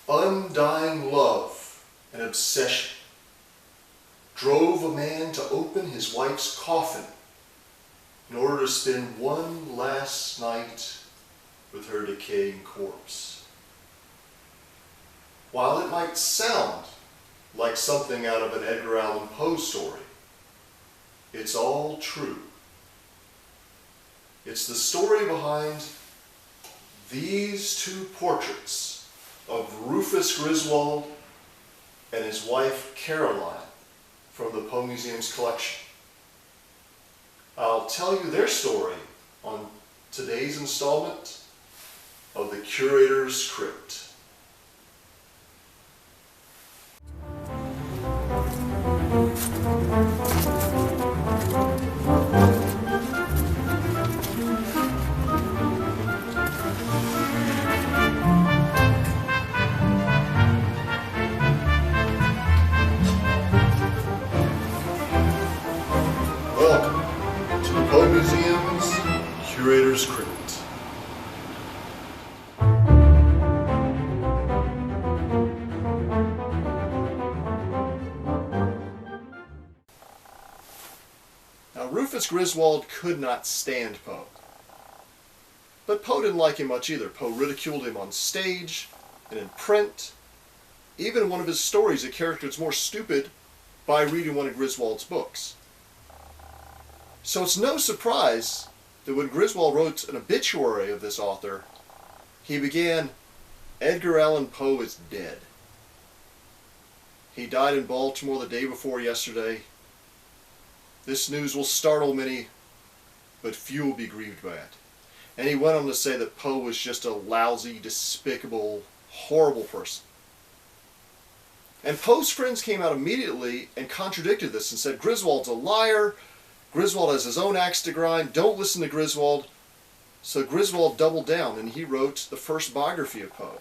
Undying love and obsession drove a man to open his wife's coffin in order to spend one last night with her decaying corpse. While it might sound like something out of an Edgar Allan Poe story, it's all true. It's the story behind these two portraits of Rufus Griswold and his wife Caroline from the Poe Museum's collection. I'll tell you their story on today's installment of the Curator's Crypt. Welcome to the Poe Museum's Curator's Crypt. Now, Rufus Griswold could not stand Poe. But Poe didn't like him much either. Poe ridiculed him on stage and in print. Even in one of his stories, a character is more stupid by reading one of Griswold's books. So it's no surprise that when Griswold wrote an obituary of this author, he began, "Edgar Allan Poe is dead. He died in Baltimore the day before yesterday. This news will startle many, but few will be grieved by it." And he went on to say that Poe was just a lousy, despicable, horrible person. And Poe's friends came out immediately and contradicted this and said, "Griswold's a liar. Griswold has his own axe to grind. Don't listen to Griswold." So Griswold doubled down and he wrote the first biography of Poe,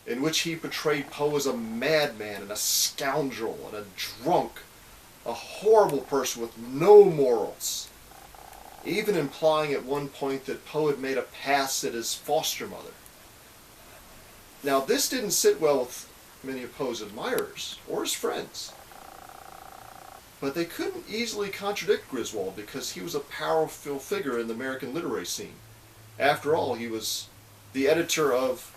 in which he portrayed Poe as a madman and a scoundrel and a drunk, a horrible person with no morals, even implying at one point that Poe had made a pass at his foster mother. Now, this didn't sit well with many of Poe's admirers or his friends, but they couldn't easily contradict Griswold because he was a powerful figure in the American literary scene. After all, he was the editor of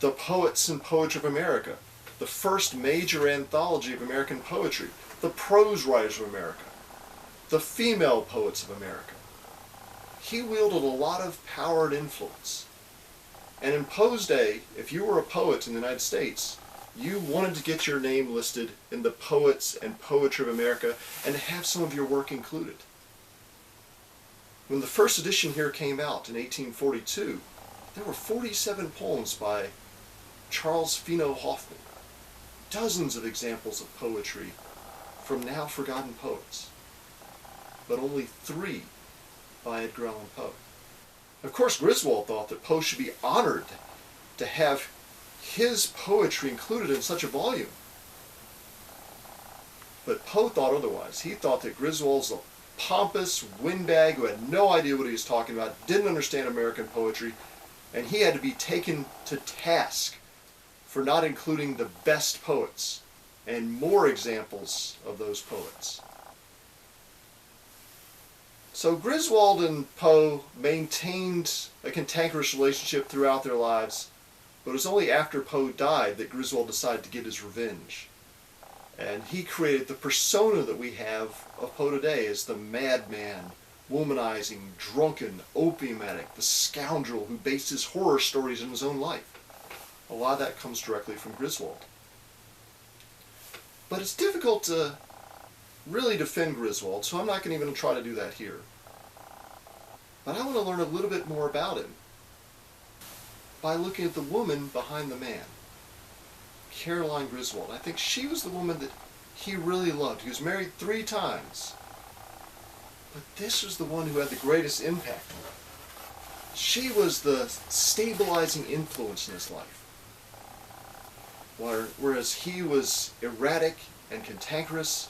The Poets and Poetry of America, the first major anthology of American poetry, the Prose Writers of America, the Female Poets of America. He wielded a lot of power and influence. And in Poe's day, if you were a poet in the United States, you wanted to get your name listed in the Poets and Poetry of America and have some of your work included. When the first edition here came out in 1842, there were 47 poems by Charles Fino Hoffman, dozens of examples of poetry from now forgotten poets, but only 3 by Edgar Allan Poe. Of course, Griswold thought that Poe should be honored to have his poetry included in such a volume. But Poe thought otherwise. He thought that Griswold's a pompous windbag who had no idea what he was talking about, didn't understand American poetry, and he had to be taken to task for not including the best poets and more examples of those poets. So Griswold and Poe maintained a cantankerous relationship throughout their lives, but it was only after Poe died that Griswold decided to get his revenge. And he created the persona that we have of Poe today as the madman, womanizing, drunken, opium addict, the scoundrel who based his horror stories on his own life. A lot of that comes directly from Griswold. But it's difficult to really defend Griswold, so I'm not going to even try to do that here. But I want to learn a little bit more about him by looking at the woman behind the man, Caroline Griswold. I think she was the woman that he really loved. He was married 3 times. But this was the one who had the greatest impact on him. She was the stabilizing influence in his life. Whereas he was erratic and cantankerous,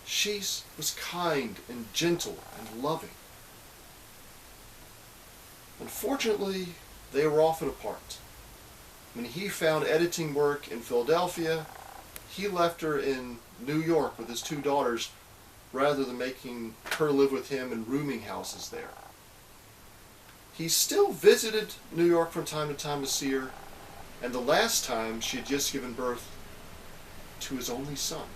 she was kind and gentle and loving. Unfortunately, they were often apart. When he found editing work in Philadelphia, he left her in New York with his 2 daughters rather than making her live with him in rooming houses there. He still visited New York from time to time to see her, and the last time she had just given birth to his only son.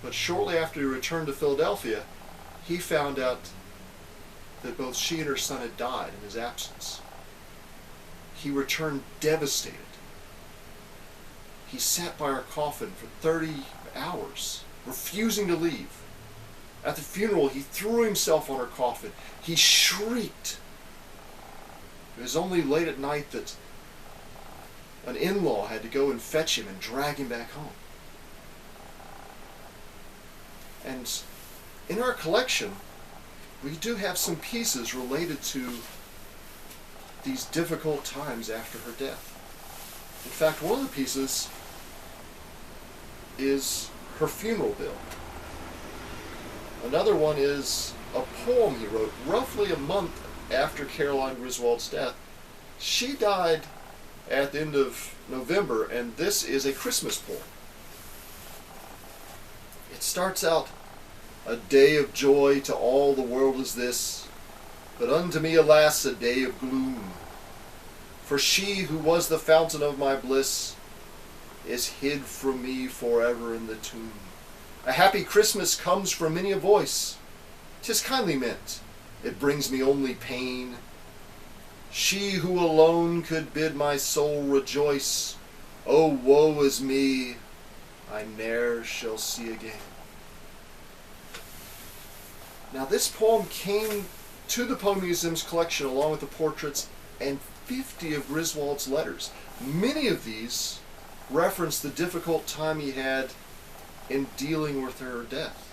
But shortly after he returned to Philadelphia, he found out that both she and her son had died in his absence. He returned devastated. He sat by her coffin for 30 hours, refusing to leave. At the funeral, he threw himself on her coffin. He shrieked. It was only late at night that an in-law had to go and fetch him and drag him back home. And in our collection, we do have some pieces related to these difficult times after her death. In fact, one of the pieces is her funeral bill. Another one is a poem he wrote roughly a month after Caroline Griswold's death. She died at the end of November, and this is a Christmas poem. It starts out, "A day of joy to all the world is this, but unto me, alas, a day of gloom. For she who was the fountain of my bliss is hid from me forever in the tomb. A happy Christmas comes from many a voice. 'Tis kindly meant, it brings me only pain. She who alone could bid my soul rejoice, oh, woe is me, I ne'er shall see again." Now this poem came to the Poe Museum's collection along with the portraits and 50 of Griswold's letters. Many of these reference the difficult time he had in dealing with her death.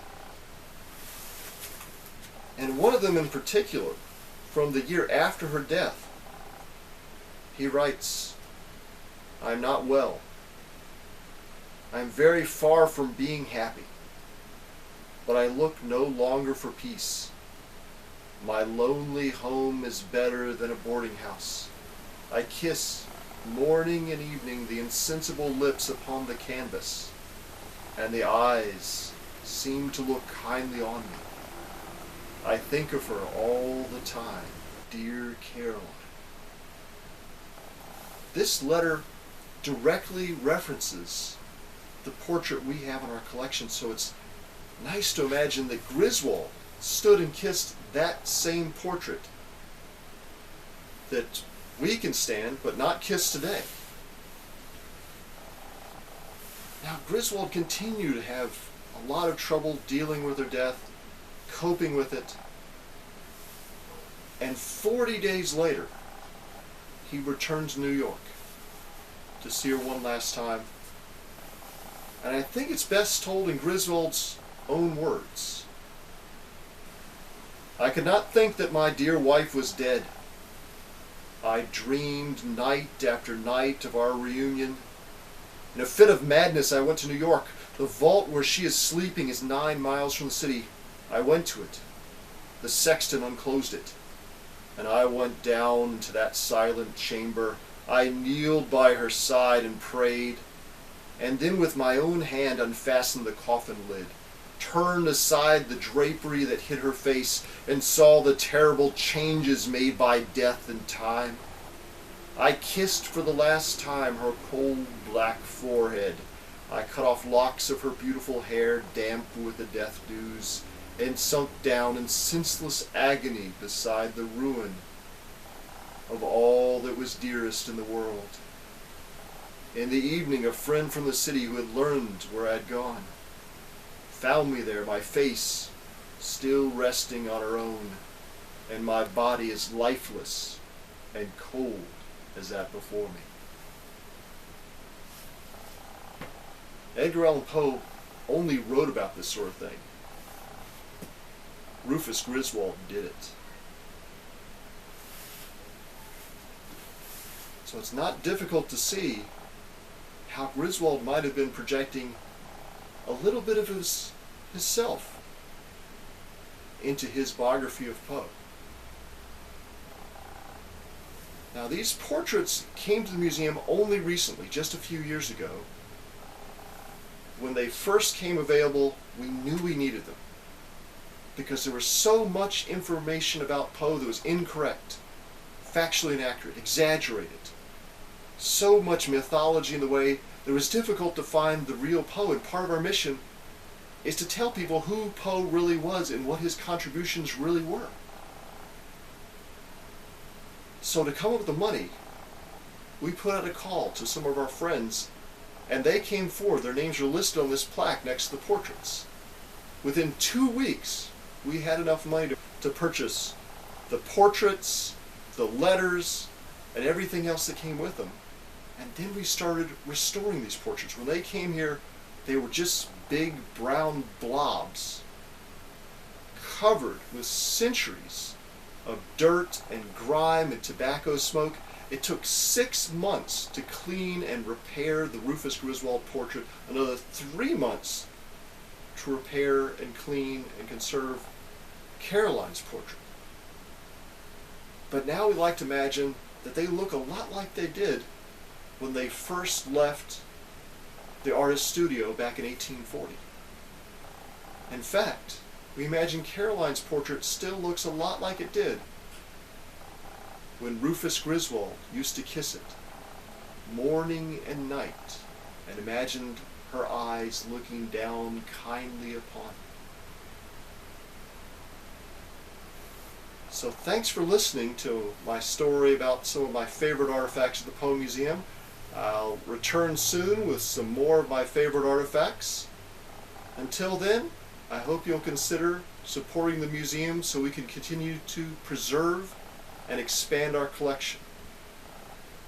And one of them in particular, from the year after her death, he writes, "I am not well. I am very far from being happy, but I look no longer for peace. My lonely home is better than a boarding house. I kiss, morning and evening, the insensible lips upon the canvas, and the eyes seem to look kindly on me. I think of her all the time, dear Caroline." This letter directly references the portrait we have in our collection, so it's nice to imagine that Griswold stood and kissed that same portrait that we can stand but not kiss today. Now, Griswold continued to have a lot of trouble dealing with her death, coping with it, and 40 days later, he returned to New York to see her one last time. And I think it's best told in Griswold's own words. "I could not think that my dear wife was dead. I dreamed night after night of our reunion. In a fit of madness, I went to New York. The vault where she is sleeping is 9 miles from the city. I went to it. The sexton unclosed it, and I went down to that silent chamber. I kneeled by her side and prayed, and then with my own hand unfastened the coffin lid, turned aside the drapery that hid her face, and saw the terrible changes made by death and time. I kissed for the last time her cold black forehead. I cut off locks of her beautiful hair, damp with the death dews, and sunk down in senseless agony beside the ruin of all that was dearest in the world. In the evening, a friend from the city who had learned where I had gone found me there, my face still resting on her own, and my body as lifeless and cold as that before me." Edgar Allan Poe only wrote about this sort of thing. Rufus Griswold did it. So it's not difficult to see how Griswold might have been projecting a little bit of himself into his biography of Poe. Now these portraits came to the museum only recently, just a few years ago. When they first came available, we knew we needed them because there was so much information about Poe that was incorrect, factually inaccurate, exaggerated. So much mythology in the way that it was difficult to find the real Poe, and part of our mission is to tell people who Poe really was and what his contributions really were. So to come up with the money, we put out a call to some of our friends, and they came forward. Their names are listed on this plaque next to the portraits. Within 2 weeks, we had enough money to purchase the portraits, the letters, and everything else that came with them. And then we started restoring these portraits. When they came here, they were just big brown blobs covered with centuries of dirt and grime and tobacco smoke. It took 6 months to clean and repair the Rufus Griswold portrait, another 3 months to repair and clean and conserve Caroline's portrait. But now we like to imagine that they look a lot like they did when they first left the artist's studio back in 1840. In fact, we imagine Caroline's portrait still looks a lot like it did when Rufus Griswold used to kiss it, morning and night, and imagined her eyes looking down kindly upon him. So thanks for listening to my story about some of my favorite artifacts at the Poe Museum. I'll return soon with some more of my favorite artifacts. Until then, I hope you'll consider supporting the museum so we can continue to preserve and expand our collection.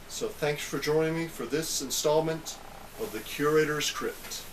So thanks for joining me for this installment of the Curator's Crypt.